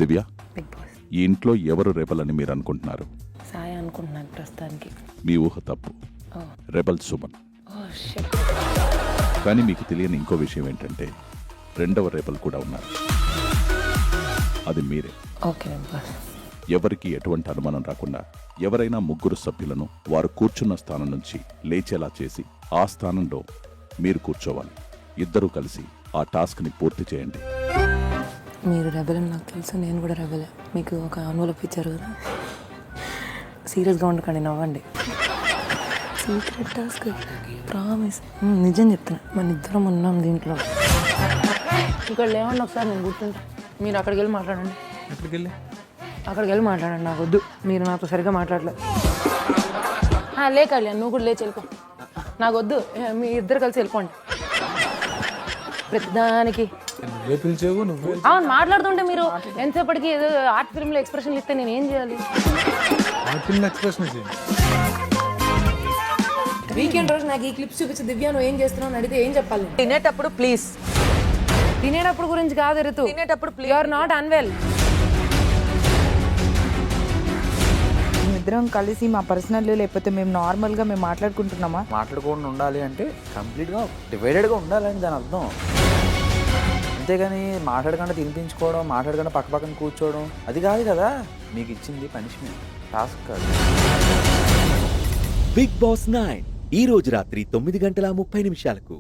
దివ్య, big boss ఈ ఇంట్లో ఎవరు రెబల్ అని మీరు అనుకుంటున్నారు? సాయి అనుకుంటున్నాను ప్రస్తుతానికి. మీ ఊహ తప్పు. రెబల్ సుమన్. షిట్. కానీ మీకు తెలియని ఇంకో విషయం ఏంటంటే రెండవ రెబల్ కూడా ఉన్నారు. అది మీరే. Okay Bigg Boss. ఎవరికి ఎటువంటి అనుమానం రాకుండా ఎవరైనా ముగ్గురు సభ్యులను వారు కూర్చున్న స్థానం నుంచి లేచేలా చేసి ఆ స్థానంలో మీరు కూర్చోవాలి. ఇద్దరూ కలిసి ఆ టాస్క్ని పూర్తి చేయండి. మీరు రెబల్ అని నాకు తెలుసు, నేను కూడా రెబలే. మీకు ఒక అనువలప్ ఇచ్చారు కదా, సీరియస్గా ఉండకండి, నవ్వండి. సీక్రెట్ టాస్క్, ప్రామిస్, నిజం చెప్తున్నా. మన ఇద్దరం ఉన్నాం దీంట్లో. ఇక్కడ లేవండి, ఒకసారి నేను కూర్చుంటా. మీరు అక్కడికి వెళ్ళి మాట్లాడండి. అక్కడికి వెళ్ళి మాట్లాడండి, నాకు వద్దు. మీరు నాతో సరిగ్గా మాట్లాడలేదు. లే కళ్యాణ్, నువ్వు కూడా లేచి వెళ్ళిపో. నాకు వద్దు, మీ ఇద్దరు కలిసి వెళ్ళిపోండి. ప్రతిదానికి అవును మాట్లాడుతుంటే మీరు ఎంతసేపటికి ఏదో ఆర్ట్ ఫిల్మ్లో ఎక్స్ప్రెషన్ ఇస్తే నేను ఏం చేయాలి? వీకెండ్ రోజు నాకు ఈ క్లిప్స్ చూపించి దివ్య నువ్వు ఏం చేస్తున్నావు అని అడిగితే ఏం చెప్పాలి? తినేటప్పుడు ప్లీజ్. తినేటప్పుడు గురించి కాదు రితు, తినేటప్పుడు యు ఆర్ నాట్ అన్వెల్. మేమిద్దరం కలిసి మా పర్సనల్ లేకపోతే మేము నార్మల్గా మేము మాట్లాడుకుంటున్నామా? మాట్లాడుకుండా ఉండాలి అంటే కంప్లీట్గా డివైడెడ్గా ఉండాలని దాని అర్థం. అంతేగాని మాట్లాడకుండా తినిపించుకోవడం, మాట్లాడకుండా పక్క పక్కన కూర్చోవడం అది కాదు కదా మీకు ఇచ్చింది పనిష్మెంట్, టాస్క్ కాదు. బిగ్ బాస్ 9 ఈ రోజు రాత్రి 9:30 నిమిషాలకు.